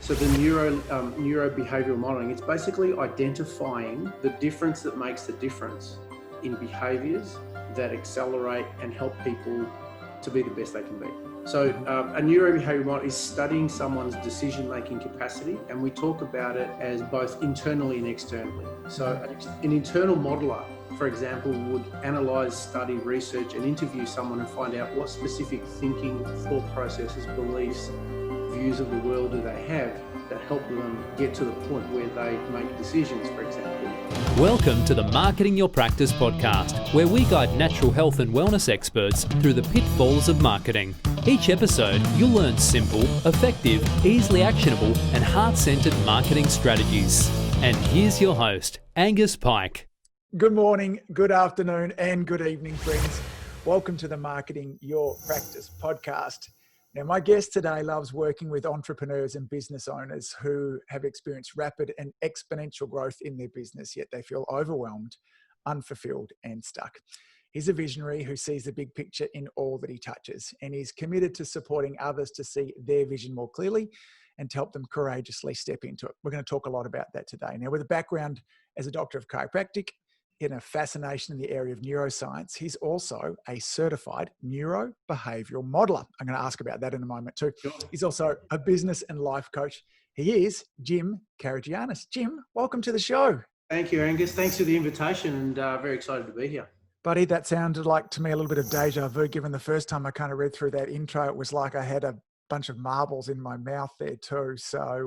So the neuro behavioral modeling, it's basically identifying the difference that makes the difference in behaviors that accelerate and help people to be the best they can be. So a neurobehavioral model is studying someone's decision-making capacity, and we talk about it as both internally and externally. So an internal modeler, for example, would analyze, study, research, and interview someone and find out what specific thinking, thought processes, beliefs, views of the world do they have that help them get to the point where they make decisions, for example. Welcome to the Marketing Your Practice podcast, where we guide natural health and wellness experts through the pitfalls of marketing. Each episode, you'll learn simple, effective, easily actionable, and heart-centered marketing strategies. And here's your host, Angus Pyke. Good morning, good afternoon, and good evening, friends. Welcome to the Marketing Your Practice podcast. Now, my guest today loves working with entrepreneurs and business owners who have experienced rapid and exponential growth in their business, yet they feel overwhelmed, unfulfilled, and stuck. He's a visionary who sees the big picture in all that he touches, and he's committed to supporting others to see their vision more clearly and to help them courageously step into it. We're going to talk a lot about that today. Now, with a background as a doctor of chiropractic, in a fascination in the area of neuroscience, he's also a certified neuro-behavioral modeler. I'm going to ask about that in a moment too. Sure. He's also a business and life coach. He is Jim Karagiannis. Jim, welcome to the show. Thank you, Angus. Thanks for the invitation, and very excited to be here. Buddy, that sounded like to me a little bit of deja vu, given the first time I kind of read through that intro, it was like I had a bunch of marbles in my mouth there too. So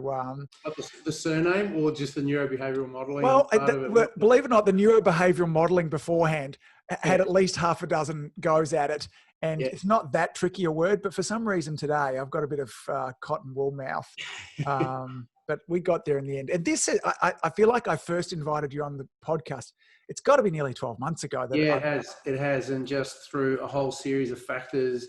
The surname or just the neurobehavioral modeling? well, believe it or not, the neurobehavioral modeling beforehand had at least half a dozen goes at it. And it's not that tricky a word, but for some reason today I've got a bit of cotton wool mouth. But we got there in the end. And this is, I feel like I first invited you on the podcast. It's got to be nearly 12 months ago. It has. And just through a whole series of factors,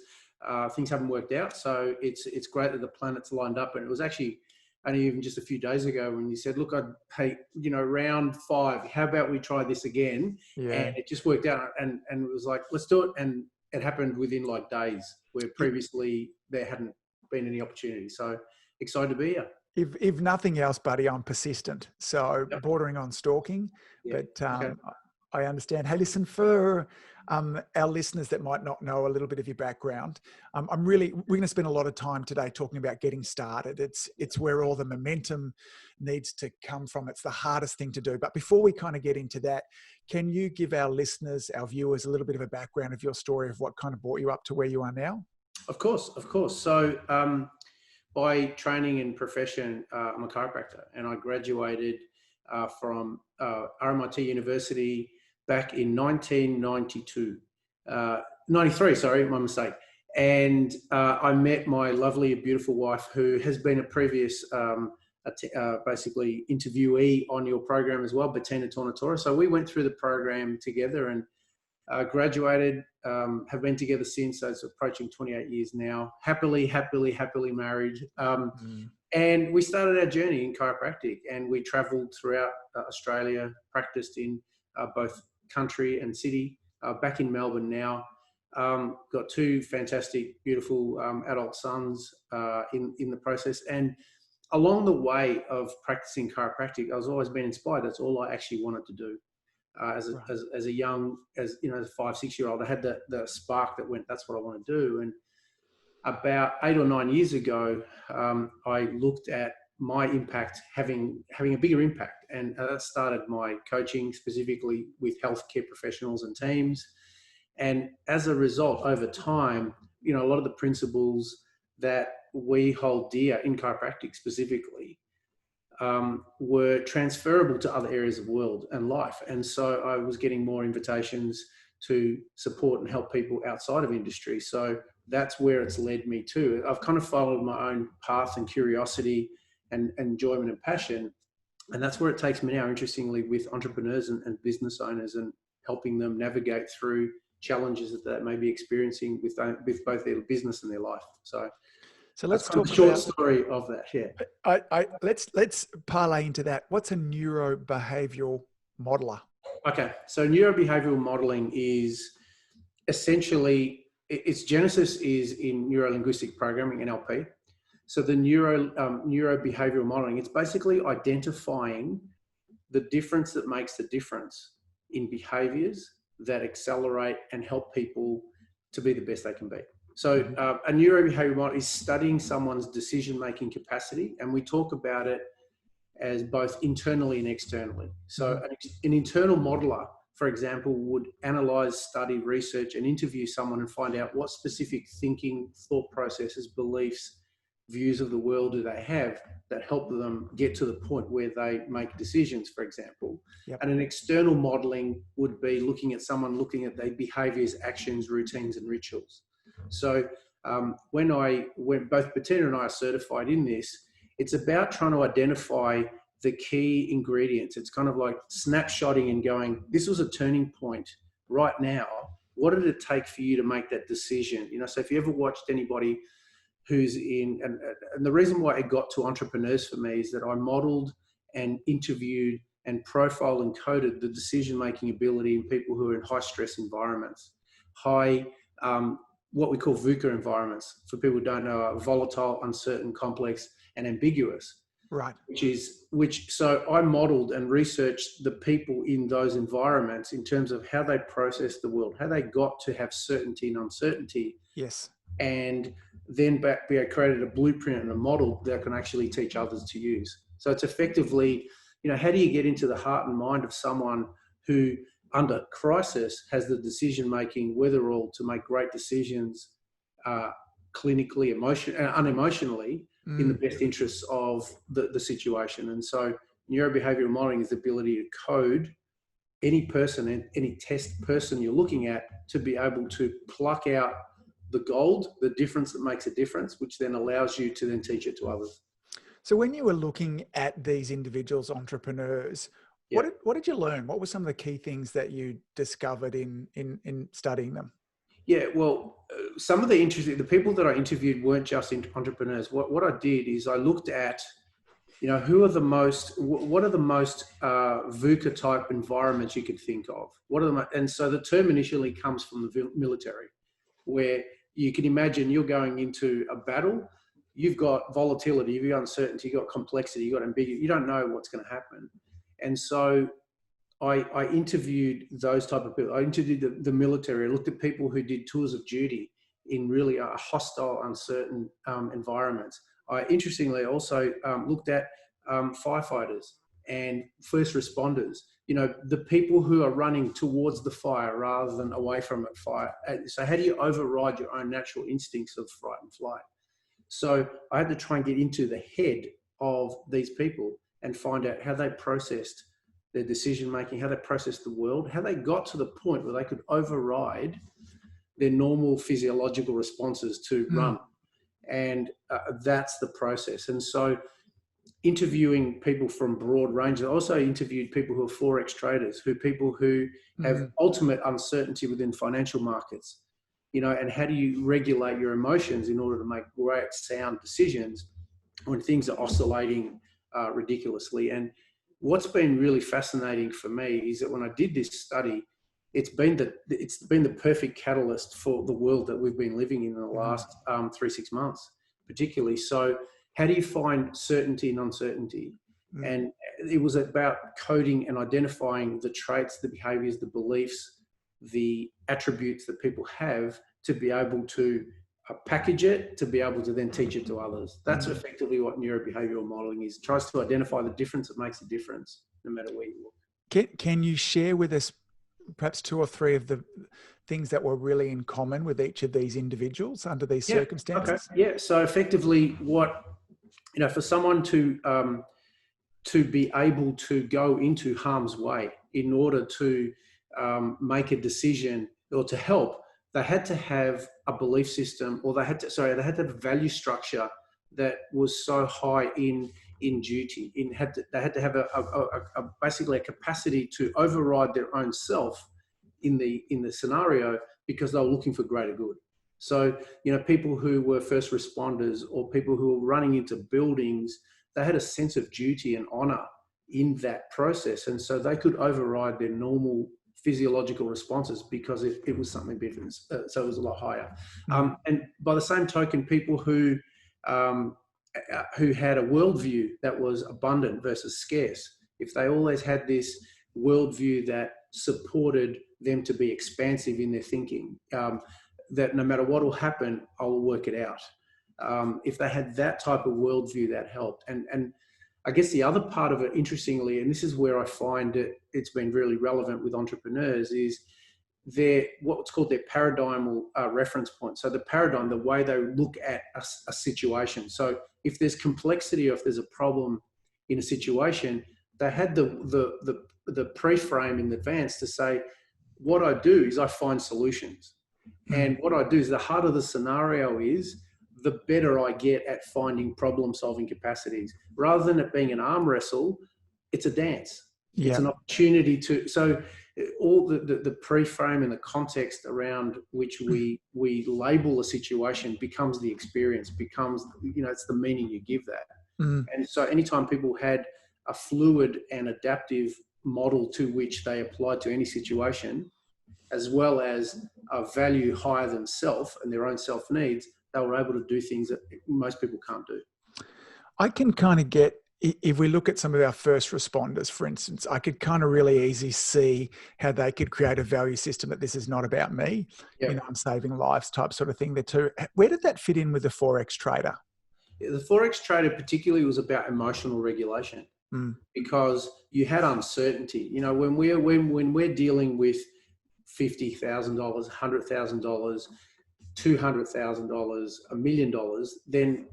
things haven't worked out. So it's great that the planets lined up. And it was actually only even just a few days ago when you said, look, round 5, how about we try this again? Yeah. And it just worked out. And it was like, let's do it. And it happened within like days where previously there hadn't been any opportunity. So excited to be here. If nothing else, buddy, I'm persistent. So bordering on stalking, but okay. I understand. Hey, listen, for our listeners that might not know a little bit of your background, we're going to spend a lot of time today talking about getting started. It's where all the momentum needs to come from. It's the hardest thing to do. But before we kind of get into that, can you give our listeners, our viewers, a little bit of a background of your story of what kind of brought you up to where you are now? Of course. So by training and profession, I'm a chiropractor, and I graduated from RMIT University back in 1992, 93, sorry, my mistake. And I met my lovely, beautiful wife, who has been a previous, basically interviewee on your program as well, Bettina Tornatora. So we went through the program together and graduated, have been together since, so it's approaching 28 years now, happily married. And we started our journey in chiropractic, and we traveled throughout Australia, practiced in both country and city, back in Melbourne now. Got 2 fantastic, beautiful adult sons in the process. And along the way of practicing chiropractic, I was always been inspired. That's all I actually wanted to do. As a young, as 5-6-year-old, I had the spark that went, that's what I want to do. And about 8 or 9 years ago, I looked at my impact having a bigger impact, and that started my coaching specifically with healthcare professionals and teams. And as a result, over time, a lot of the principles that we hold dear in chiropractic specifically were transferable to other areas of the world and life. And so I was getting more invitations to support and help people outside of industry. So that's where it's led me to. I've kind of followed my own path and curiosity and enjoyment and passion. And that's where it takes me now, interestingly, with entrepreneurs and business owners, and helping them navigate through challenges that they may be experiencing with both their business and their life. So let's talk the short story of that. Yeah. Let's parlay into that. What's a neurobehavioral modeler? Okay. So neurobehavioral modeling is essentially, its genesis is in neuro-linguistic programming, NLP. So the neuro behavioral modeling, it's basically identifying the difference that makes the difference in behaviors that accelerate and help people to be the best they can be. So a neurobehavioral model is studying someone's decision-making capacity, and we talk about it as both internally and externally. So an internal modeler, for example, would analyze, study, research, and interview someone and find out what specific thinking, thought processes, beliefs, views of the world do they have that help them get to the point where they make decisions, for example. And an external modeling would be looking at their behaviors, actions, routines, and rituals. So when both Bettina and I are certified in this, it's about trying to identify the key ingredients. It's kind of like snapshotting and going, this was a turning point right now. What did it take for you to make that decision? So if you ever watched anybody who's and the reason why it got to entrepreneurs for me is that I modeled and interviewed and profiled and coded the decision-making ability in people who are in high stress environments, what we call VUCA environments. For people who don't know, are volatile, uncertain, complex, and ambiguous. Right. So I modeled and researched the people in those environments in terms of how they process the world, how they got to have certainty and uncertainty. Yes. And then created a blueprint and a model that can actually teach others to use. So it's effectively, how do you get into the heart and mind of someone who under crisis has the decision-making wherewithal to make great decisions clinically, unemotionally, in the best interests of the situation. And so neurobehavioral modeling is the ability to code any person, any test person you're looking at, to be able to pluck out the gold, the difference that makes a difference, which then allows you to then teach it to others. So when you were looking at these individuals, entrepreneurs, what did you learn? What were some of the key things that you discovered in studying them? Yeah, well, some of the people that I interviewed weren't just entrepreneurs. What I did is I looked at, what are the most VUCA type environments you could think of? And so the term initially comes from the military, where you can imagine you're going into a battle, you've got volatility, you've got uncertainty, you've got complexity, you've got ambiguity, you don't know what's going to happen. And so I interviewed those type of people. I interviewed the military. I looked at people who did tours of duty in really a hostile, uncertain environments. I interestingly also looked at firefighters and first responders, the people who are running towards the fire rather than away from it, fire. So how do you override your own natural instincts of fright and flight? So I had to try and get into the head of these people and find out how they processed their decision-making, how they processed the world, how they got to the point where they could override their normal physiological responses to run. And that's the process. And so interviewing people from broad ranges. I also interviewed people who are Forex traders, people who have ultimate uncertainty within financial markets, and how do you regulate your emotions in order to make great sound decisions when things are oscillating ridiculously. And what's been really fascinating for me is that when I did this study, it's been the perfect catalyst for the world that we've been living in the last 3-6 months, particularly. So how do you find certainty and uncertainty? And it was about coding and identifying the traits, the behaviors, the beliefs, the attributes that people have to be able to package it, to be able to then teach it to others. That's effectively what neurobehavioral modeling is. It tries to identify the difference that makes a difference no matter where you look. Can you share with us perhaps 2 or 3 of the things that were really in common with each of these individuals under these circumstances? Okay. Yeah. So effectively for someone to be able to go into harm's way in order to make a decision or to help, they had to have a belief system, or they had to have a value structure that was so high in duty. They had to have basically a capacity to override their own self in the scenario because they were looking for greater good. So, people who were first responders or people who were running into buildings, they had a sense of duty and honor in that process. And so they could override their normal physiological responses because it was something different. So it was a lot higher. And by the same token, people who who had a worldview that was abundant versus scarce, if they always had this worldview that supported them to be expansive in their thinking, that no matter what will happen, I will work it out. If they had that type of worldview, that helped. And I guess the other part of it, interestingly, and this is where I find it's been really relevant with entrepreneurs, is what's called their paradigmal reference point. So the paradigm, the way they look at a situation. So if there's complexity or if there's a problem in a situation, they had the pre-frame in advance to say, what I do is I find solutions. And what I do is, the harder the scenario is, the better I get at finding problem-solving capacities. Rather than it being an arm wrestle, it's a dance. Yeah. It's an opportunity to... So all the pre-frame and the context around which we label a situation becomes the experience, becomes, it's the meaning you give that. And so anytime people had a fluid and adaptive model to which they applied to any situation, as well as a value higher than self and their own self needs, they were able to do things that most people can't do. I can kind of get, if we look at some of our first responders, for instance, I could kind of really easily see how they could create a value system that this is not about me. Yep. I'm saving lives type sort of thing there too. Where did that fit in with the Forex trader? The Forex trader particularly was about emotional regulation, because you had uncertainty. When we're dealing with $50,000, $100,000, $200,000, $1 million, then,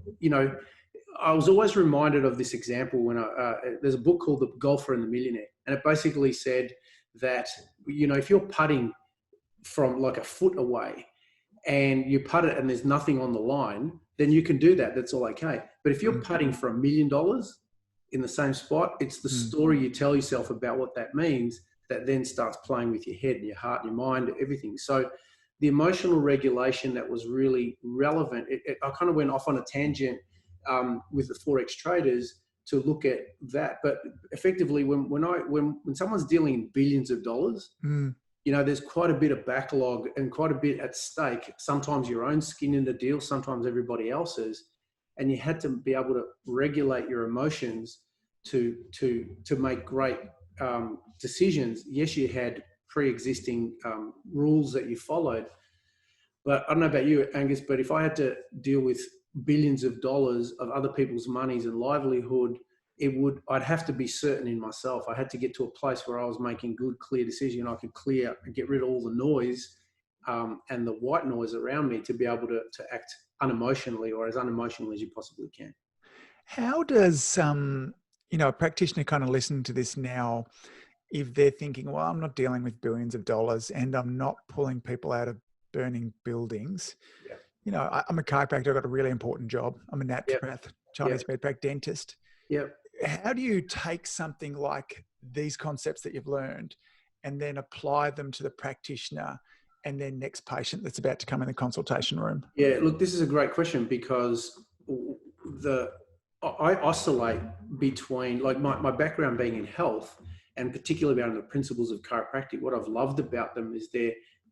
I was always reminded of this example when there's a book called The Golfer and the Millionaire. And it basically said that, if you're putting from like a foot away and you putt it and there's nothing on the line, then you can do that. That's all okay. But if you're putting for $1 million in the same spot, it's the story you tell yourself about what that means that then starts playing with your head and your heart and your mind, everything. So the emotional regulation that was really relevant, I kind of went off on a tangent with the Forex traders to look at that. But effectively, when someone's dealing in billions of dollars, there's quite a bit of backlog and quite a bit at stake. Sometimes your own skin in the deal, sometimes everybody else's, and you had to be able to regulate your emotions to make great decisions. Yes, you had pre-existing rules that you followed, but I don't know about you, Angus, but if I had to deal with billions of dollars of other people's monies and livelihood, I'd have to be certain in myself. I had to get to a place where I was making good, clear decisions. I could get rid of all the noise and the white noise around me to be able to act unemotionally, or as unemotionally as you possibly can. How does a practitioner kind of listen to this now, if they're thinking, well, I'm not dealing with billions of dollars and I'm not pulling people out of burning buildings. Yeah. I'm a chiropractor. I've got a really important job. I'm a naturopath, Chinese med-prac dentist. Yep. How do you take something like these concepts that you've learned and then apply them to the practitioner and their next patient that's about to come in the consultation room? Yeah, look, this is a great question, because I oscillate between, like, my background being in health, and particularly about the principles of chiropractic. What I've loved about them is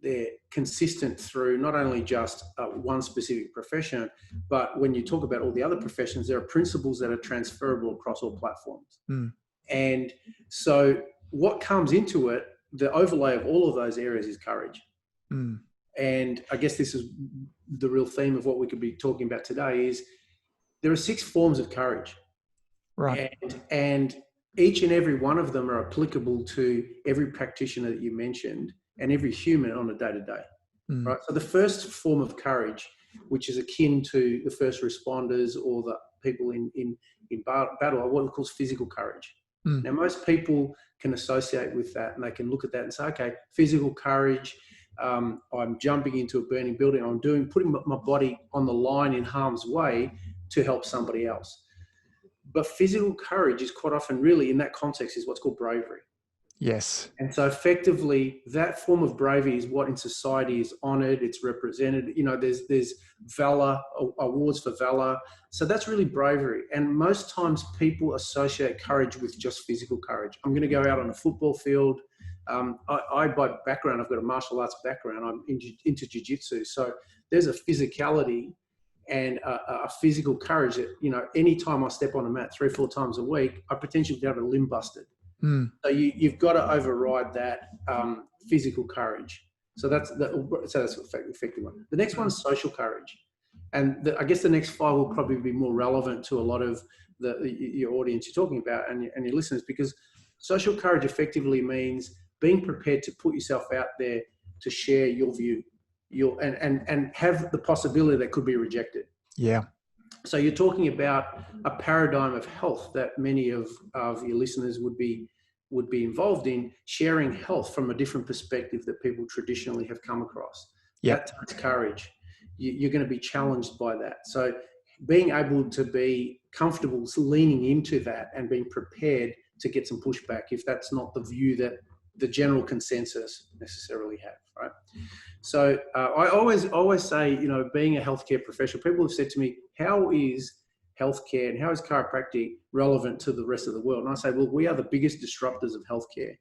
they're consistent through not only just one specific profession, but when you talk about all the other professions, there are principles that are transferable across all platforms. And so what comes into it, the overlay of all of those areas, is courage. And I guess this is the real theme of what we could be talking about today, is there are 6 forms of courage. Right. And each and every one of them are applicable to every practitioner that you mentioned and every human on a day-to-day, right? So the first form of courage, which is akin to the first responders or the people in battle, are what we call physical courage. Now, most people can associate with that, and they can look at that and say, okay, physical courage, I'm jumping into a burning building, I'm putting my body on the line in harm's way to help somebody else. But physical courage is quite often, really, in that context, is what's called bravery. Yes. And so effectively, that form of bravery is what in society is honored, it's represented. There's valor, awards for valor. So that's really bravery. And most times people associate courage with just physical courage. I'm going to go out on a football field. I by background, I've got a martial arts background. I'm into jiu-jitsu. So there's a physicality and a physical courage that, you know, anytime I step on a mat 3 or 4 times a week, I potentially could have a limb busted. So you've got to override that physical courage. So that's an effective one. The next one's social courage. And I guess the next 5 will probably be more relevant to a lot of your audience you're talking about and your listeners, because social courage effectively means being prepared to put yourself out there to share your view, and have the possibility that could be rejected. Yeah. So you're talking about a paradigm of health that many of your listeners would be involved in, sharing health from a different perspective that people traditionally have come across. That takes courage. You're going to be challenged by that. So being able to be comfortable leaning into that and being prepared to get some pushback if that's not the view that the general consensus necessarily have, right? So I always say, you know, being a healthcare professional, people have said to me, how is healthcare and how is chiropractic relevant to the rest of the world? And I say, well, we are the biggest disruptors of healthcare.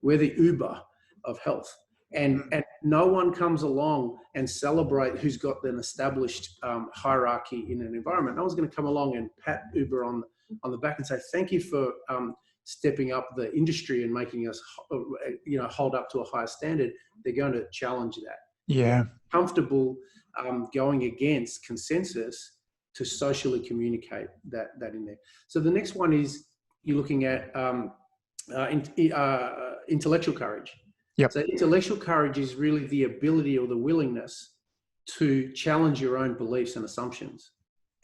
We're the Uber of health. And no one comes along and celebrate who's got an established hierarchy in an environment. No one's going to come along and pat Uber on the back and say, thank you for stepping up the industry and making us, you know, hold up to a higher standard. They're going to challenge that. Yeah. Comfortable going against consensus to socially communicate that in there. So the next one is you're looking at intellectual courage. Yep. So intellectual courage is really the ability or the willingness to challenge your own beliefs and assumptions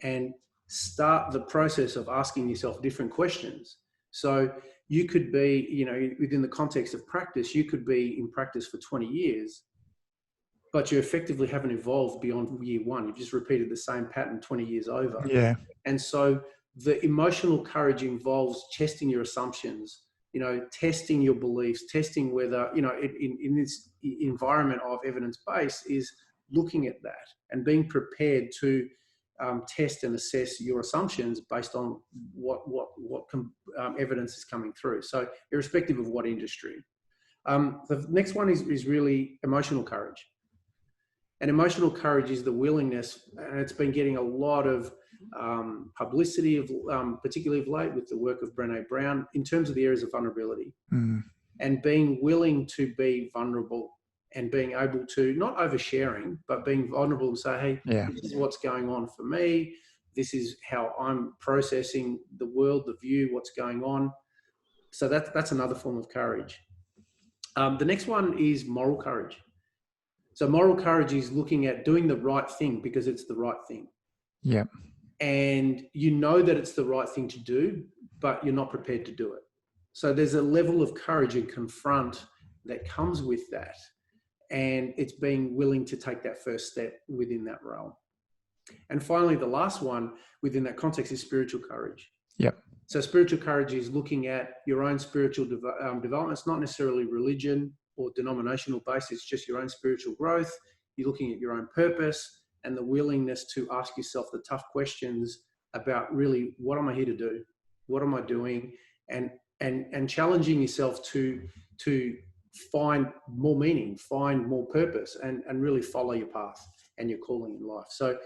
and start the process of asking yourself different questions. So you could be, you know, within the context of practice, you could be in practice for 20 years, but you effectively haven't evolved beyond year 1. You've just repeated the same pattern 20 years over. Yeah. And so the emotional courage involves testing your assumptions, you know, testing your beliefs, testing whether, you know, in this environment of evidence-based is looking at that and being prepared to test and assess your assumptions based on what evidence is coming through. So irrespective of what industry. The next one is really emotional courage. And emotional courage is the willingness, and it's been getting a lot of publicity, particularly of late with the work of Brené Brown, in terms of the areas of vulnerability and being willing to be vulnerable and being able to, not oversharing, but being vulnerable and say, hey, this is what's going on for me. This is how I'm processing the world, the view, what's going on. So that's another form of courage. The next one is moral courage. So moral courage is looking at doing the right thing because it's the right thing. Yeah. And you know that it's the right thing to do, but you're not prepared to do it. So there's a level of courage and confront that comes with that. And it's being willing to take that first step within that realm. And finally, the last one within that context is spiritual courage. Yep. So spiritual courage is looking at your own spiritual development. It's not necessarily religion or denominational based. It's just your own spiritual growth. You're looking at your own purpose and the willingness to ask yourself the tough questions about really, what am I here to do? What am I doing? And challenging yourself to find more meaning, find more purpose, and really follow your path and your calling in life. So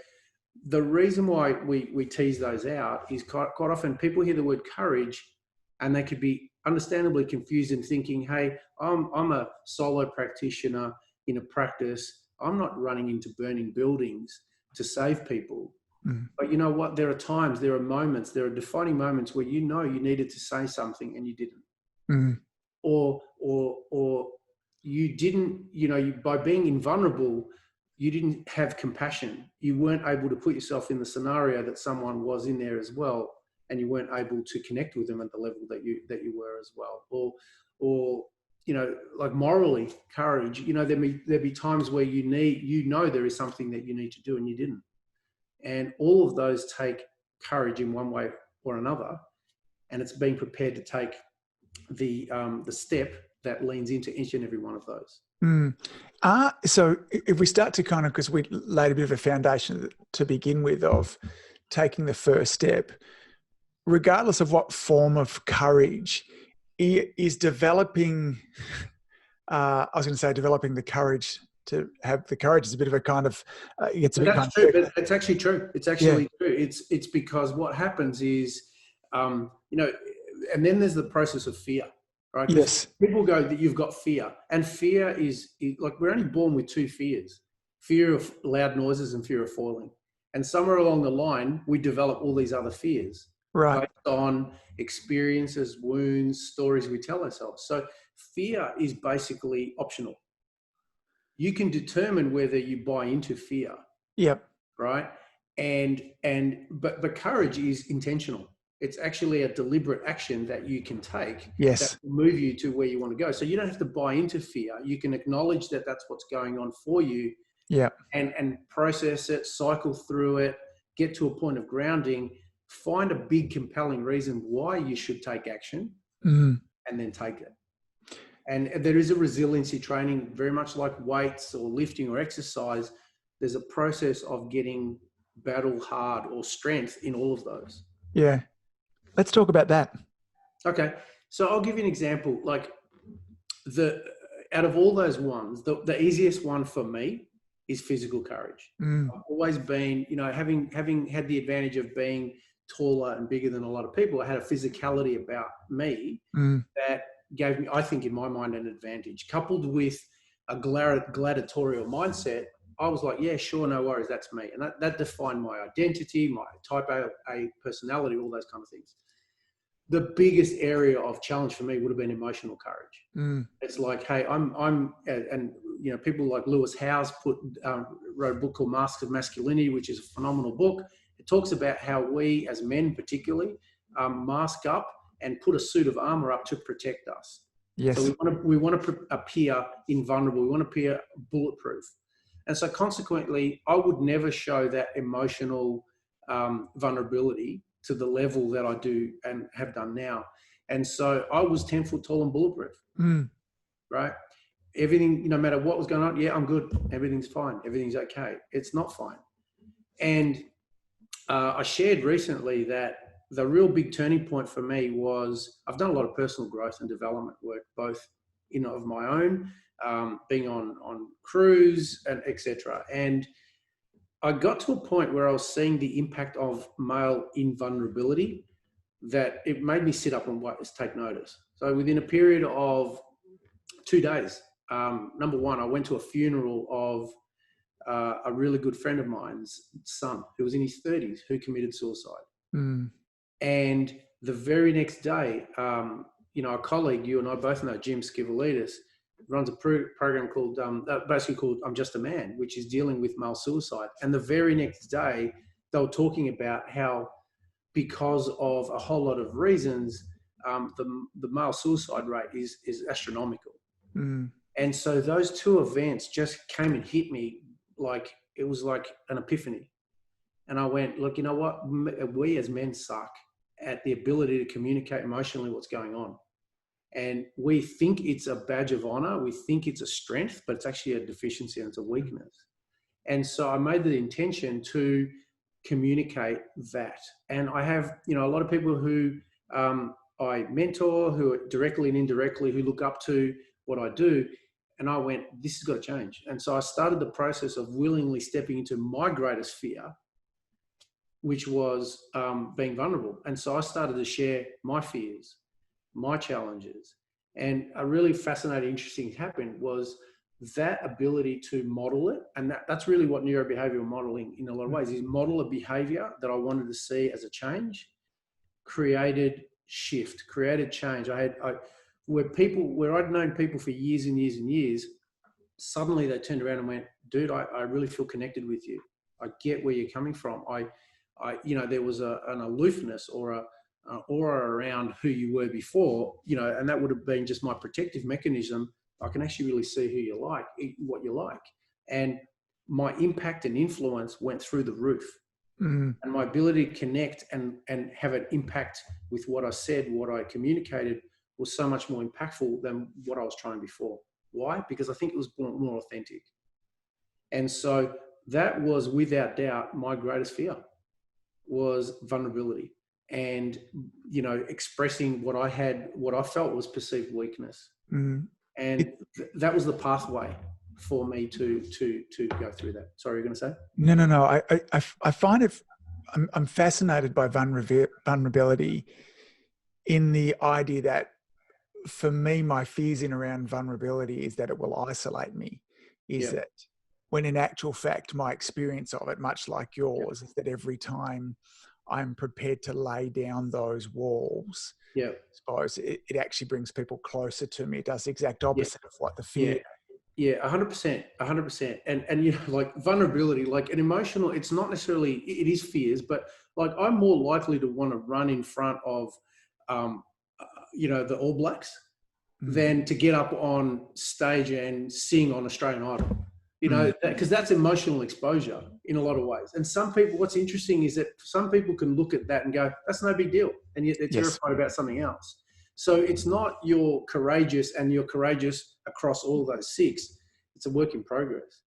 the reason why we tease those out is quite often people hear the word courage and they could be understandably confused and thinking, hey, I'm a solo practitioner in a practice. I'm not running into burning buildings to save people. But you know what? There are times, there are moments, there are defining moments where you know you needed to say something and you didn't. Or you didn't, you know, by being invulnerable, you didn't have compassion. You weren't able to put yourself in the scenario that someone was in there as well, and you weren't able to connect with them at the level that you were as well. Or you know, like morally, courage, you know, there'd be times where you know there is something that you need to do and you didn't. And all of those take courage in one way or another. And it's being prepared to take the step that leans into each and every one of those. So if we start to kind of, because we laid a bit of a foundation to begin with of taking the first step, regardless of what form of courage, is developing, developing the courage to have the courage. It's a bit of a kind of, it's a But bit that's kind true, of, but it's actually true. It's actually true. It's because what happens is, and then there's the process of fear, right? Yes. People go that you've got fear, and fear is like, we're only born with two fears: fear of loud noises and fear of falling. And somewhere along the line, we develop all these other fears Right. based on experiences, wounds, stories we tell ourselves. So fear is basically optional. You can determine whether you buy into fear. Yep. Right. But courage is intentional. It's actually a deliberate action that you can take Yes. that will move you to where you want to go. So you don't have to buy into fear. You can acknowledge that that's what's going on for you. Yeah. And process it, cycle through it, get to a point of grounding, find a big compelling reason why you should take action, and then take it. And there is a resiliency training, very much like weights or lifting or exercise. There's a process of getting battle hard or strength in all of those. Yeah. Let's talk about that. Okay. So I'll give you an example. Like out of all those ones, the easiest one for me is physical courage. I've always been, having had the advantage of being taller and bigger than a lot of people, I had a physicality about me that gave me, I think in my mind, an advantage. Coupled with a gladiatorial mindset, I was like, yeah, sure, no worries, that's me. And that defined my identity, my type A personality, all those kind of things. The biggest area of challenge for me would have been emotional courage. It's like, hey, people like Lewis Howes wrote a book called Masculinity, which is a phenomenal book. It talks about how we, as men particularly, mask up and put a suit of armor up to protect us. Yes. So we want to appear invulnerable. We want to appear bulletproof. And so consequently, I would never show that emotional vulnerability to the level that I do and have done now. And so I was 10 foot tall and bulletproof, right? Everything, no matter what was going on, yeah, I'm good. Everything's fine. Everything's okay. It's not fine. And I shared recently that the real big turning point for me was, I've done a lot of personal growth and development work, both of my own, being on crews and etc. And I got to a point where I was seeing the impact of male invulnerability that it made me sit up and take notice. So within a period of 2 days, number one, I went to a funeral of a really good friend of mine's son who was in his 30s who committed suicide. And the very next day, a colleague, you and I both know, Jim Karagiannis, runs a program called I'm Just a Man, which is dealing with male suicide. And the very next day, they were talking about how, because of a whole lot of reasons, the male suicide rate is astronomical. And so those two events just came and hit me like it was like an epiphany. And I went, look, you know what? We as men suck at the ability to communicate emotionally what's going on. And we think it's a badge of honor. We think it's a strength, but it's actually a deficiency and it's a weakness. And so I made the intention to communicate that. And I have, a lot of people who I mentor, who are directly and indirectly, who look up to what I do. And I went, this has got to change. And so I started the process of willingly stepping into my greatest fear, which was being vulnerable. And so I started to share my fears, my challenges. And a really fascinating, interesting thing happened was that ability to model it. And that's really what neurobehavioral modeling in a lot of ways is: model a behavior that I wanted to see as a change, created shift, created change. Where I'd known people for years and years and years, suddenly they turned around and went, dude, I really feel connected with you. I get where you're coming from. There was an aloofness or an aura around who you were before, and that would have been just my protective mechanism. I can actually really see who you like, what you like. And my impact and influence went through the roof. And my ability to connect and have an impact with what I said, what I communicated, was so much more impactful than what I was trying before. Why? Because I think it was more authentic. And so that was, without doubt, my greatest fear was vulnerability and, expressing what I felt was perceived weakness. And that was the pathway for me to go through that. Sorry, you're going to say? No. I find it. I'm fascinated by vulnerability, in the idea that, for me, my fears in around vulnerability is that it will isolate me. That when in actual fact, my experience of it, much like yours, is that every time I'm prepared to lay down those walls, I suppose it actually brings people closer to me. It does the exact opposite of what the fear. Yeah, 100%. And you know, like vulnerability, like an emotional, it's not necessarily, it is fears, but like I'm more likely to want to run in front of, the All Blacks than to get up on stage and sing on Australian Idol, because that's emotional exposure in a lot of ways. And some people, what's interesting is that some people can look at that and go, that's no big deal. And yet they're terrified about something else. So it's not you're courageous and you're courageous across all of those six. It's a work in progress.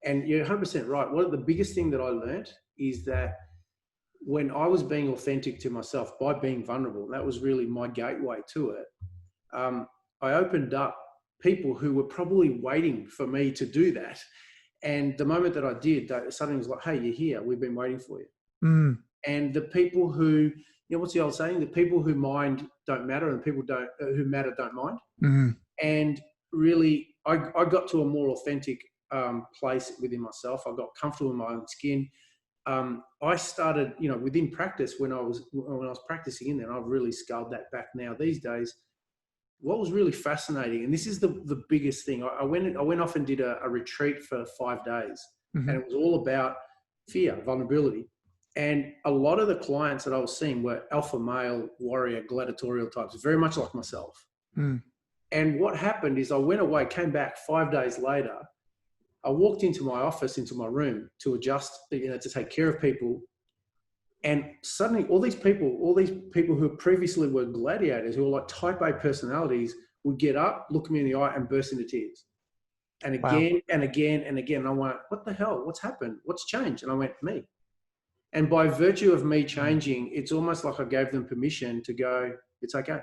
And you're 100% right. One of the biggest thing that I learned is that when I was being authentic to myself by being vulnerable, that was really my gateway to it. I opened up people who were probably waiting for me to do that. And the moment that I did, something was like, hey, you're here. We've been waiting for you. And the people who, what's the old saying? The people who mind don't matter, and people who matter don't mind. And really, I got to a more authentic place within myself. I got comfortable in my own skin. I started, within practice, when I was practicing in there, and I've really scaled that back now these days. What was really fascinating, and this is the biggest thing, I went off and did a retreat for 5 days, and it was all about fear, vulnerability. And a lot of the clients that I was seeing were alpha male, warrior, gladiatorial types, very much like myself. And what happened is I went away, came back 5 days later. I walked into my office, into my room to adjust, to take care of people. And suddenly all these people who previously were gladiators, who were like type A personalities, would get up, look me in the eye and burst into tears. And again and again and again. And I went, what the hell? What's happened? What's changed? And I went, me. And by virtue of me changing, it's almost like I gave them permission to go, it's okay.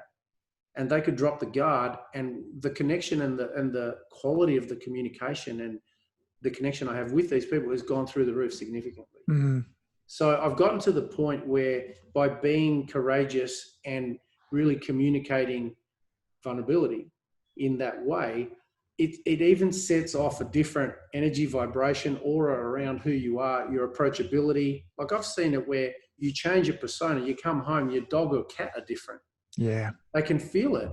And they could drop the guard, and the connection and the quality of the communication and the connection I have with these people has gone through the roof significantly. So I've gotten to the point where, by being courageous and really communicating vulnerability in that way, it even sets off a different energy, vibration, aura around who you are, your approachability. Like I've seen it where you change your persona, you come home, your dog or cat are different. Yeah. They can feel it.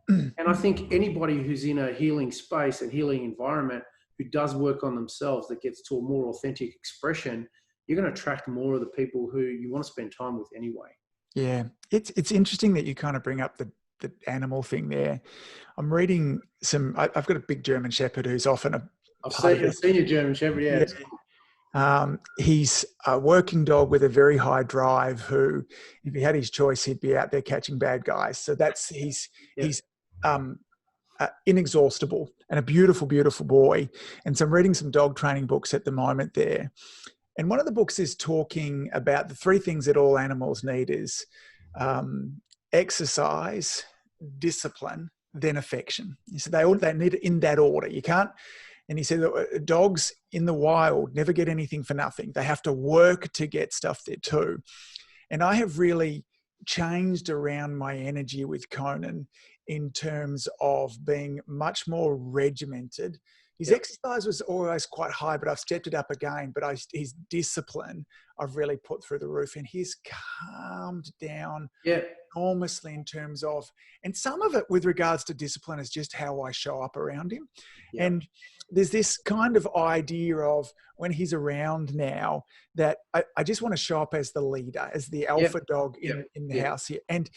And I think anybody who's in a healing space and healing environment who does work on themselves, that gets to a more authentic expression, you're going to attract more of the people who you want to spend time with anyway. Yeah. It's interesting that you kind of bring up the animal thing there. I'm reading I've got a big German Shepherd who's often I've seen your German Shepherd, yeah. He's a working dog with a very high drive who, if he had his choice, he'd be out there catching bad guys. So he's inexhaustible and a beautiful, beautiful boy. And so I'm reading some dog training books at the moment there. And one of the books is talking about the 3 things that all animals need is exercise, discipline, then affection. He said they need it in that order. You can't. And he said that dogs in the wild never get anything for nothing. They have to work to get stuff there too. And I have really changed around my energy with Conan in terms of being much more regimented. His exercise was always quite high, but I've stepped it up again. But his discipline, I've really put through the roof, and he's calmed down enormously in terms of, and some of it with regards to discipline is just how I show up around him. And there's this kind of idea of when he's around now that I just want to show up as the leader, as the alpha dog in the house here. And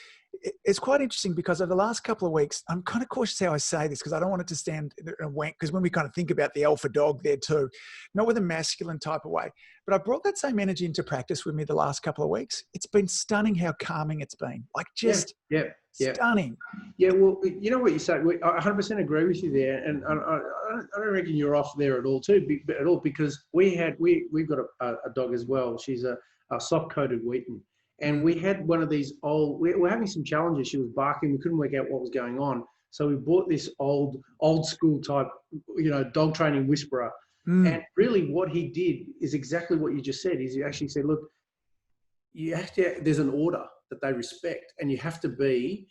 it's quite interesting because over the last couple of weeks, I'm kind of cautious how I say this because I don't want it to stand in a wank, because when we kind of think about the alpha dog there too, not with a masculine type of way, but I brought that same energy into practice with me the last couple of weeks. It's been stunning how calming it's been, like just stunning. Yeah, well, you know what you say, I 100% agree with you there. And I don't reckon you're off there at all because we've got a dog as well. She's a soft-coated Wheaton. And we had one of these we were having some challenges. She was barking. We couldn't work out what was going on. So we bought this old school type, dog training whisperer. And really what he did is exactly what you just said, is he actually said, look, there's an order that they respect, and you have to be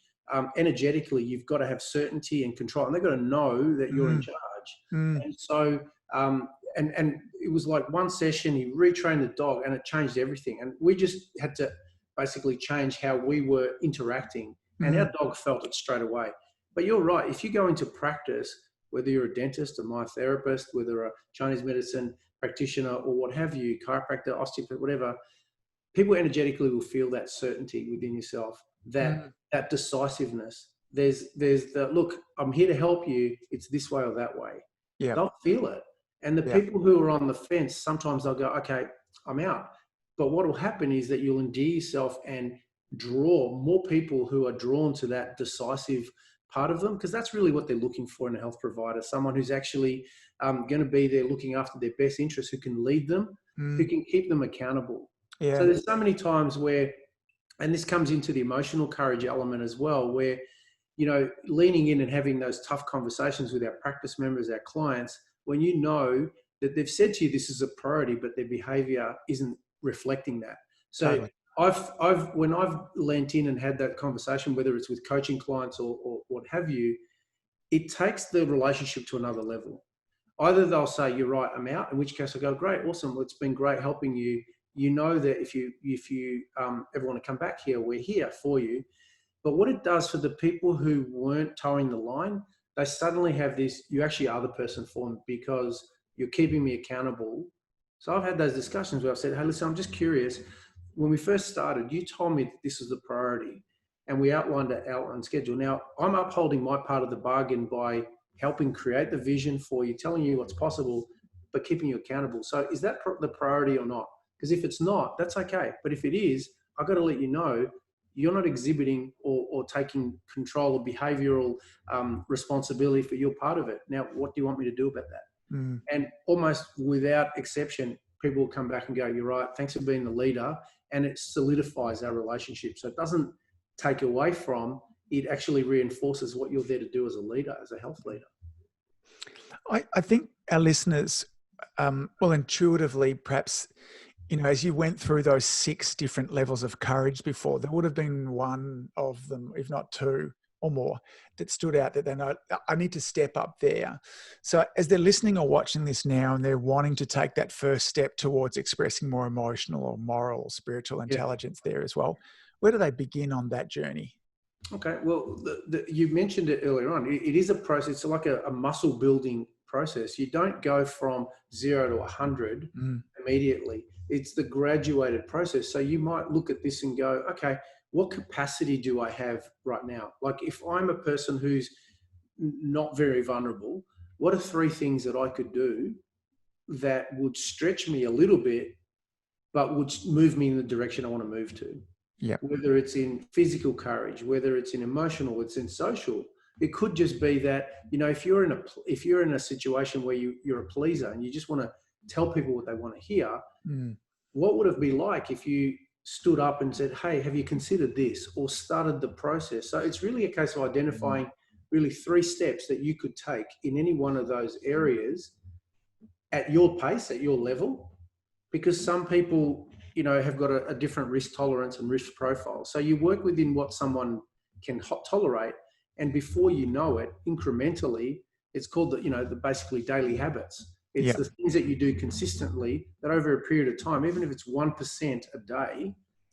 energetically, you've got to have certainty and control, and they've got to know that you're in charge. And so, and it was like one session, he retrained the dog and it changed everything. And we just had to basically change how we were interacting, and our dog felt it straight away. But you're right, if you go into practice, whether you're a dentist, a myotherapist, whether a Chinese medicine practitioner or what have you, chiropractor, osteopath, whatever, people energetically will feel that certainty within yourself, that decisiveness. There's the, look, I'm here to help you. It's this way or that way. Yeah. They'll feel it. And the people who are on the fence, sometimes they'll go, okay, I'm out. But what will happen is that you'll endear yourself and draw more people who are drawn to that decisive part of them, because that's really what they're looking for in a health provider, someone who's actually going to be there looking after their best interests, who can lead them, who can keep them accountable. So there's so many times where, and this comes into the emotional courage element as well, where, leaning in and having those tough conversations with our practice members, our clients, when you know that they've said to you this is a priority, but their behavior isn't reflecting that. So totally. When I've leant in and had that conversation, whether it's with coaching clients or what have you, it takes the relationship to another level. Either they'll say, you're right, I'm out, in which case I go, great, awesome, well, it's been great helping you. You know that if you ever want to come back here, we're here for you. But what it does for the people who weren't towing the line, they suddenly have this, you actually are the person for them because you're keeping me accountable. So I've had those discussions where I've said, hey, listen, I'm just curious. When we first started, you told me that this was the priority, and we outlined an outline schedule. Now, I'm upholding my part of the bargain by helping create the vision for you, telling you what's possible, but keeping you accountable. So is that the priority or not? Because if it's not, that's okay. But if it is, I've got to let you know you're not exhibiting or taking control or behavioral responsibility for your part of it. Now, what do you want me to do about that? And almost without exception, people will come back and go, you're right, thanks for being the leader. And it solidifies our relationship. So it doesn't take away from, it actually reinforces what you're there to do as a leader, as a health leader. I think our listeners will intuitively perhaps, as you went through those 6 different levels of courage before, there would have been one of them, if not 2 or more, that stood out that they know, I need to step up there. So as they're listening or watching this now and they're wanting to take that first step towards expressing more emotional or moral or spiritual intelligence there as well, where do they begin on that journey? Okay, well, you mentioned it earlier on. It is a process. It's like a muscle building process. You don't go from 0 to 100 immediately. It's the graduated process. So you might look at this and go, okay, what capacity do I have right now? Like if I'm a person who's not very vulnerable, what are 3 things that I could do that would stretch me a little bit, but would move me in the direction I want to move to? Yeah. Whether it's in physical courage, whether it's in emotional, it's in social. It could just be that, if you're in a situation where you're a pleaser and you just want to tell people what they want to hear, what would it be like if you stood up and said, hey, have you considered this, or started the process? So it's really a case of identifying really 3 steps that you could take in any one of those areas at your pace, at your level, because some people, have got a different risk tolerance and risk profile. So you work within what someone can tolerate, and before you know it, incrementally, it's called the basically daily habits. It's the things that you do consistently that over a period of time, even if it's 1% a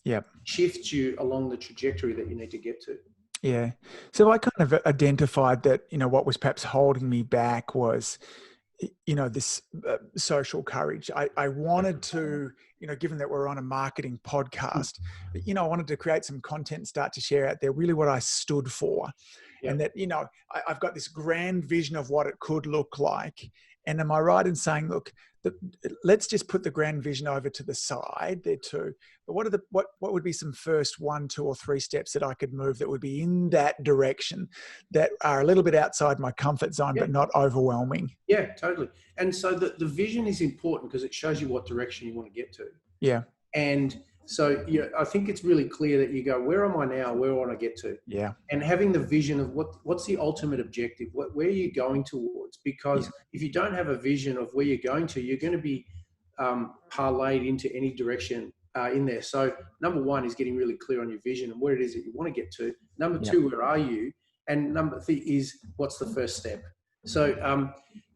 day, shifts you along the trajectory that you need to get to. Yeah. So I kind of identified that, what was perhaps holding me back was, this social courage. I wanted to, given that we're on a marketing podcast, I wanted to create some content and start to share out there really what I stood for. And that, I've got this grand vision of what it could look like. And am I right in saying, look, let's just put the grand vision over to the side there too. But what would be some first 1, 2, or 3 steps that I could move that would be in that direction, that are a little bit outside my comfort zone, but not overwhelming? Yeah, totally. And so the vision is important because it shows you what direction you want to get to. Yeah. And So I think it's really clear that you go, where am I now? Where want I get to? Yeah. And having the vision of what's the ultimate objective? Where are you going towards? Because if you don't have a vision of where you're going to, you're going to be parlayed into any direction in there. So number one is getting really clear on your vision and where it is that you want to get to. Number two, where are you? And number three is what's the first step? So,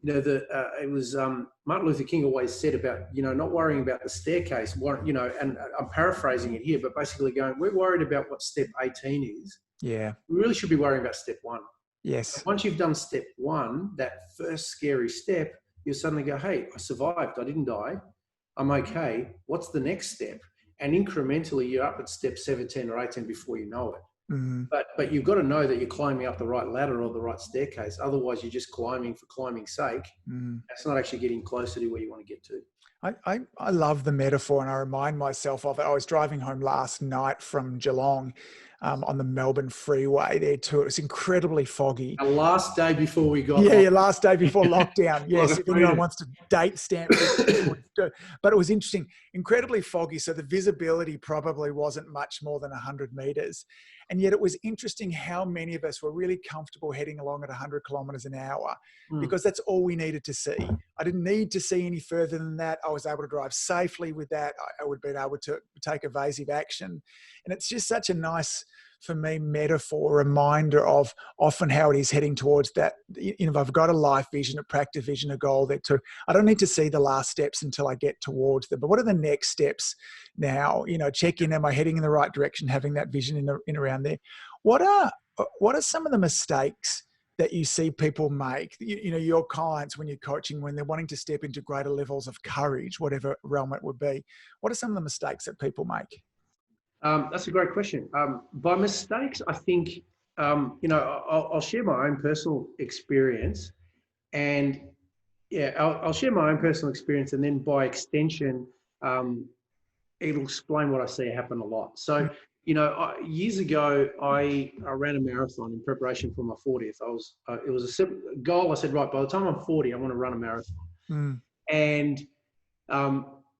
it was Martin Luther King always said about, not worrying about the staircase, and I'm paraphrasing it here, but basically going, we're worried about what step 18 is. Yeah. We really should be worrying about step 1. Yes. And once you've done step 1, that first scary step, you'll suddenly go, hey, I survived. I didn't die. I'm okay. What's the next step? And incrementally, you're up at step 17 or 18 before you know it. Mm-hmm. But you've got to know that you're climbing up the right ladder or the right staircase. Otherwise, you're just climbing for climbing's sake. That's not actually getting closer to where you want to get to. I love the metaphor, and I remind myself of it. I was driving home last night from Geelong on the Melbourne freeway there too. It was incredibly foggy. Our last day before we got last day before lockdown. Yes, if anyone wants to date stamp it, but it was interesting, incredibly foggy. So the visibility probably wasn't much more than 100 meters. And yet it was interesting how many of us were really comfortable heading along at 100 kilometers an hour because that's all we needed to see. I didn't need to see any further than that. I was able to drive safely with that. I would have been able to take evasive action. And it's just such a nice, for me, metaphor, reminder of often how it is heading towards that. If I've got a life vision, a practice vision, a goal there too, I don't need to see the last steps until I get towards them. But what are the next steps now? Check in, am I heading in the right direction, having that vision in around there? What are some of the mistakes that you see people make, your clients when you're coaching, when they're wanting to step into greater levels of courage, whatever realm it would be? What are some of the mistakes that people make? That's a great question. By mistakes, I think, I'll share my own personal experience and I'll share my own personal experience and then by extension, it'll explain what I see happen a lot. So, years ago, I ran a marathon in preparation for my 40th. It was a goal. I said, right, by the time I'm 40, I want to run a marathon. And,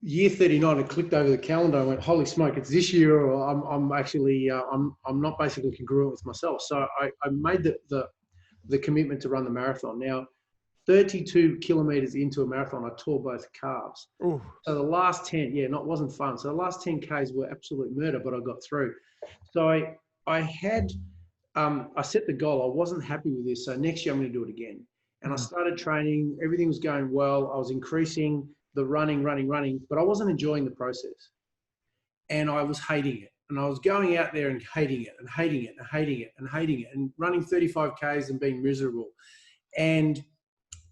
year 39, it clicked over the calendar. I went, holy smoke, it's this year, or I'm actually, I'm not basically congruent with myself. So I made the commitment to run the marathon. Now, 32 kilometers into a marathon, I tore both calves. Ooh. So the last 10, it wasn't fun. So the last 10 Ks were absolute murder, but I got through. So I set the goal. I wasn't happy with this. So next year I'm going to do it again. And I started training. Everything was going well. I was increasing the running, but I wasn't enjoying the process. And I was hating it. And I was going out there and hating it and running 35 Ks and being miserable. And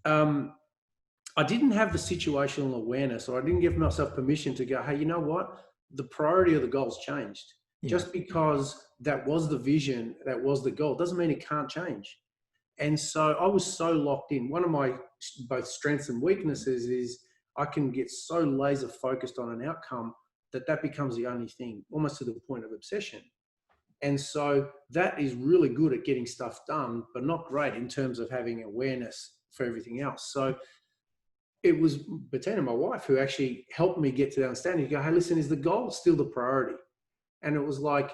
I didn't have the situational awareness, or I didn't give myself permission to go, hey, you know what? The priority of the goal's changed. Yeah. Just because that was the vision, that was the goal, doesn't mean it can't change. And so I was so locked in. One of my both strengths and weaknesses is I can get so laser focused on an outcome that becomes the only thing, almost to the point of obsession. And so that is really good at getting stuff done, but not great in terms of having awareness for everything else. So it was Bettina, my wife, who actually helped me get to that understanding. You go, hey, listen, is the goal still the priority? And it was like,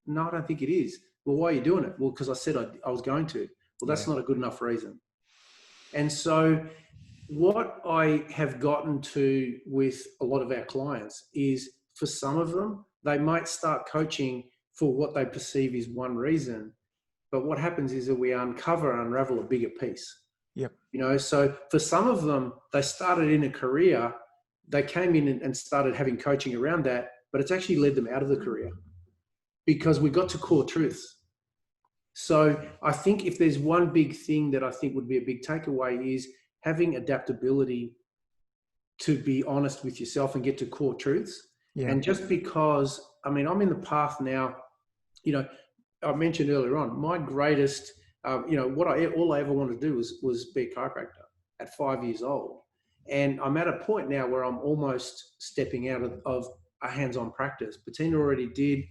no, I don't think it is. Well, why are you doing it? Well, because I said I was going to. Well, that's not a good enough reason. And so what I have gotten to with a lot of our clients is, for some of them, they might start coaching for what they perceive is one reason. But what happens is that we uncover and unravel a bigger piece. Yep. So for some of them, they started in a career, they came in and started having coaching around that, but it's actually led them out of the career because we got to core truths. So I think if there's one big thing that I think would be a big takeaway is having adaptability to be honest with yourself and get to core truths. Yeah. And just because, I'm in the path now, I mentioned earlier on, my greatest, all I ever wanted to do was be a chiropractor at 5 years old. And I'm at a point now where I'm almost stepping out of a hands-on practice. Bettina already did.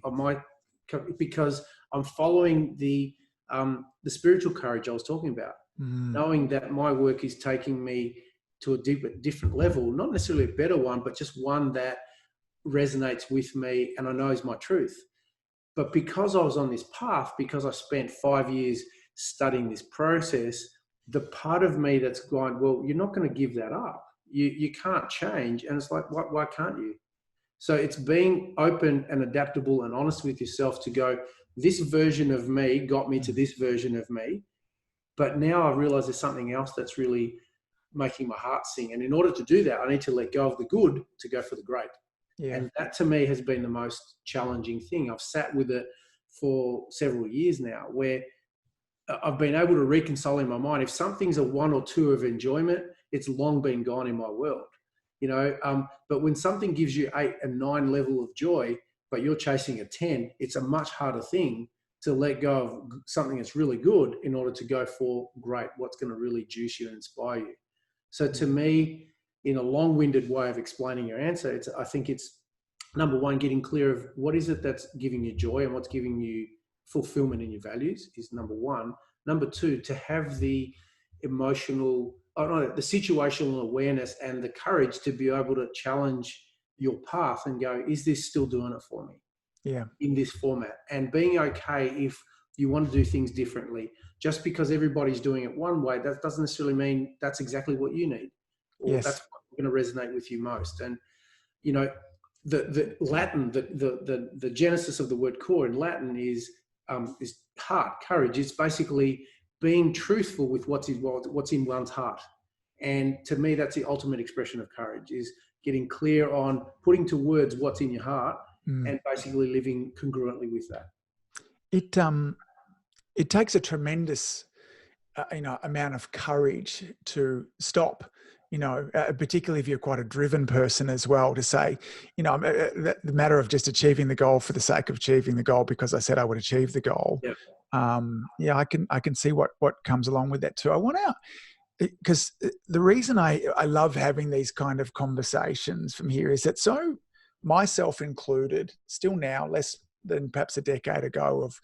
Because I'm following the spiritual courage I was talking about, knowing that my work is taking me to a different level, not necessarily a better one, but just one that resonates with me and I know is my truth. But because I was on this path, because I spent 5 years studying this process, the part of me that's going, well, you're not going to give that up. You can't change. And it's like, why can't you? So it's being open and adaptable and honest with yourself to go, this version of me got me to this version of me. But now I realize there's something else that's really making my heart sing. And in order to do that, I need to let go of the good to go for the great. Yeah. And that to me has been the most challenging thing. I've sat with it for several years now, where I've been able to reconcile in my mind. If something's a 1 or 2 of enjoyment, it's long been gone in my world, but when something gives you 8 and 9 level of joy, but you're chasing a 10, it's a much harder thing to let go of something that's really good in order to go for great, what's going to really juice you and inspire you. So to me, in a long-winded way of explaining your answer, I think it's number one, getting clear of what is it that's giving you joy and what's giving you fulfillment in your values is number one. Number two, to have the the situational awareness and the courage to be able to challenge your path and go, is this still doing it for me? Yeah. In this format, and being okay if you want to do things differently. Just because everybody's doing it one way, that doesn't necessarily mean that's exactly what you need, or Yes. that's what's going to resonate with you most. And the Latin, the genesis of the word core in Latin is heart, courage. It's basically being truthful with what's in one's heart. And to me, that's the ultimate expression of courage, is getting clear on putting to words what's in your heart and basically living congruently with that. It takes a tremendous amount of courage to stop, particularly if you're quite a driven person as well, to say, the matter of just achieving the goal for the sake of achieving the goal because I said I would achieve the goal. Yep. I can see what comes along with that too. I want to, because the reason I love having these kind of conversations from here is that, so myself included, still now, less than perhaps a decade ago, of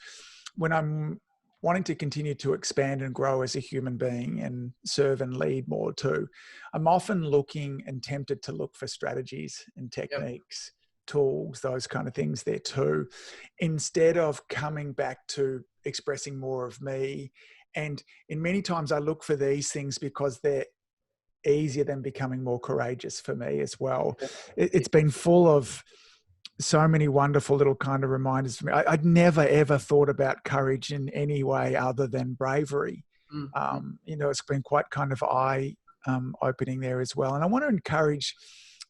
when I'm wanting to continue to expand and grow as a human being and serve and lead more too, I'm often looking and tempted to look for strategies and techniques, tools, those kind of things there too, instead of coming back to expressing more of me. And in many times I look for these things because they're easier than becoming more courageous for me as well. It's been full of so many wonderful little kind of reminders for me. I'd never ever thought about courage in any way other than bravery. It's been quite kind of eye-opening there as well. And I want to encourage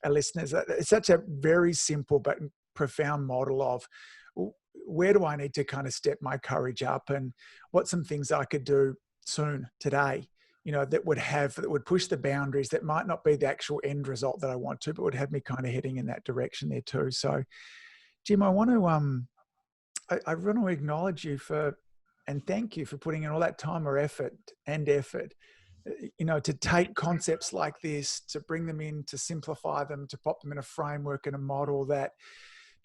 our listeners. It's such a very simple but profound model of where do I need to kind of step my courage up, and what some things I could do soon today, that would push the boundaries, that might not be the actual end result that I want to, but would have me kind of heading in that direction there too. So, Jim, I want to, I want to acknowledge you and thank you for putting in all that time or effort, to take concepts like this, to bring them in, to simplify them, to pop them in a framework and a model that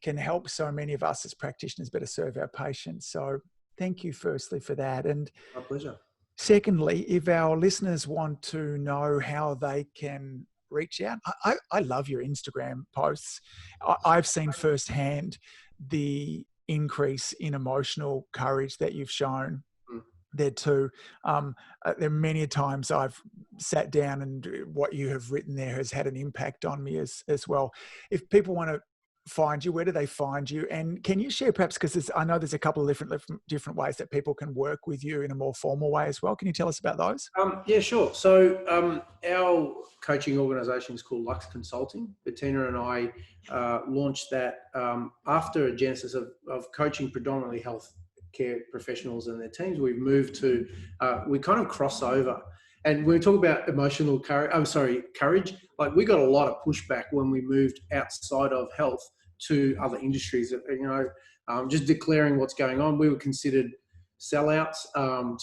can help so many of us as practitioners better serve our patients. So thank you firstly for that. And my pleasure. Secondly, if our listeners want to know how they can reach out, I love your Instagram posts. I've seen firsthand the increase in emotional courage that you've shown there too. There are many times I've sat down and what you have written there has had an impact on me as well. If people want to find you, where do they find you? And can you share perhaps, because I know there's a couple of different ways that people can work with you in a more formal way as well. Can you tell us about those? Yeah, sure. So our coaching organisation is called Lux Consulting. Bettina and I launched that after a genesis of coaching predominantly health care professionals and their teams. We've moved to, we kind of cross over. And when we talk about emotional courage, like we got a lot of pushback when we moved outside of health to other industries, just declaring what's going on. We were considered sellouts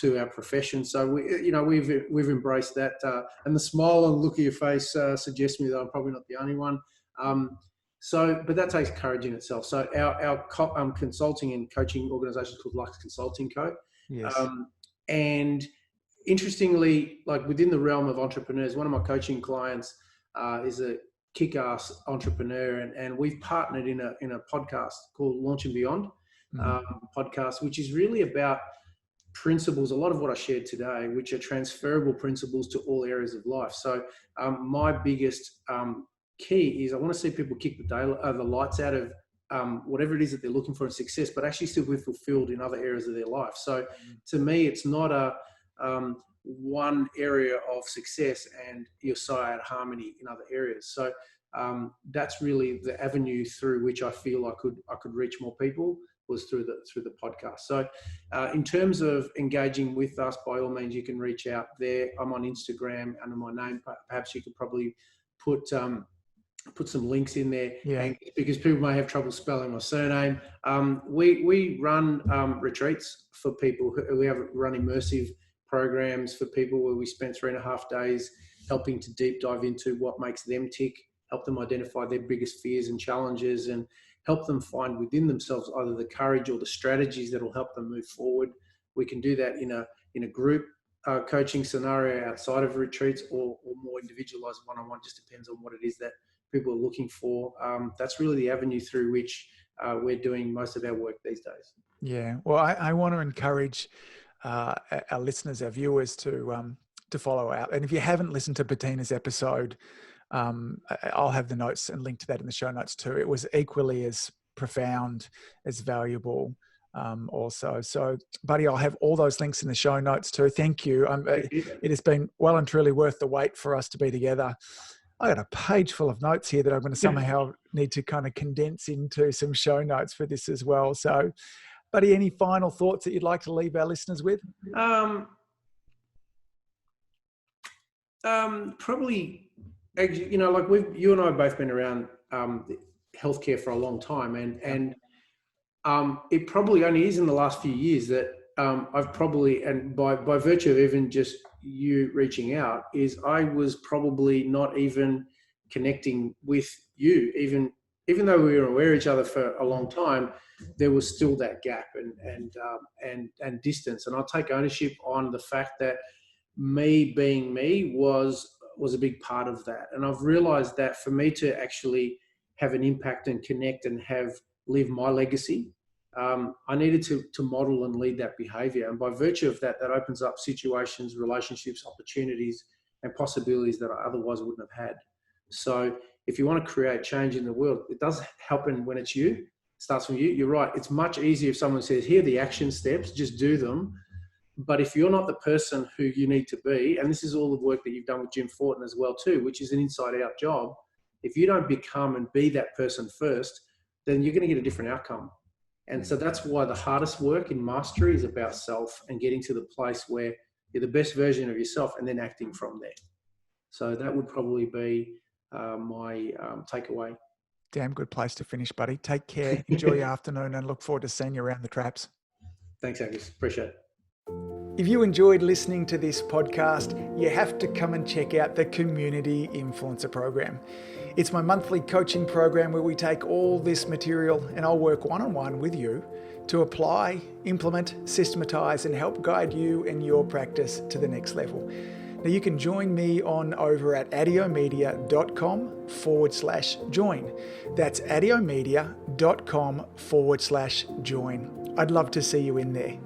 to our profession. So we've embraced that. And the smile and look of your face suggests me that I'm probably not the only one. But that takes courage in itself. So our consulting and coaching organisation is called Lux Consulting Co. Yes. And interestingly, like within the realm of entrepreneurs, one of my coaching clients is a kick-ass entrepreneur, and we've partnered in a podcast called Launch and Beyond podcast, which is really about principles, a lot of what I shared today, which are transferable principles to all areas of life. So my biggest key is I want to see people kick the lights out of whatever it is that they're looking for in success, but actually still be fulfilled in other areas of their life. So to me, it's not a one area of success and you're so out of harmony in other areas. So that's really the avenue through which I feel I could reach more people, was through the podcast. So in terms of engaging with us, by all means, you can reach out there. I'm on Instagram under my name. Perhaps you could probably put some links in there, because people may have trouble spelling my surname. We run retreats for people. We have run immersive programs for people where we spend 3.5 days helping to deep dive into what makes them tick, help them identify their biggest fears and challenges, and help them find within themselves either the courage or the strategies that will help them move forward. We can do that in a group coaching scenario outside of retreats, or more individualized one-on-one. Just depends on what it is that people are looking for. That's really the avenue through which we're doing most of our work these days. Yeah. Well, I want to encourage our listeners, our viewers, to follow out. And if you haven't listened to Bettina's episode, I'll have the notes and link to that in the show notes too. It was equally as profound, as valuable also. So, buddy, I'll have all those links in the show notes too. Thank you. It has been well and truly worth the wait for us to be together. I got a page full of notes here that I'm going to somehow need to kind of condense into some show notes for this as well. So, buddy, any final thoughts that you'd like to leave our listeners with? Probably, like you and I have both been around healthcare for a long time, and it probably only is in the last few years that I've probably, and by virtue of even just you reaching out, is I was probably not even connecting with you, even though we were aware of each other for a long time. There was still that gap and distance, and I'll take ownership on the fact that me being me was a big part of that. And I've realized that for me to actually have an impact and connect and live my legacy, I needed to model and lead that behavior. And by virtue of that opens up situations, relationships, opportunities, and possibilities that I otherwise wouldn't have had. So if you want to create change in the world, it does happen when it's you. It starts from you. You're right. It's much easier if someone says, here are the action steps, just do them. But if you're not the person who you need to be, and this is all the work that you've done with Jim Fortin as well too, which is an inside-out job, if you don't become and be that person first, then you're going to get a different outcome. And so that's why the hardest work in mastery is about self and getting to the place where you're the best version of yourself and then acting from there. So that would probably be my takeaway. Damn good place to finish, buddy. Take care. Enjoy your afternoon and look forward to seeing you around the traps. Thanks, Angus. Appreciate it. If you enjoyed listening to this podcast, you have to come and check out the Community Influencer Program. It's my monthly coaching program where we take all this material and I'll work one-on-one with you to apply, implement, systematize, and help guide you and your practice to the next level. Now you can join me over at adiomedia.com/join. That's adiomedia.com/join. I'd love to see you in there.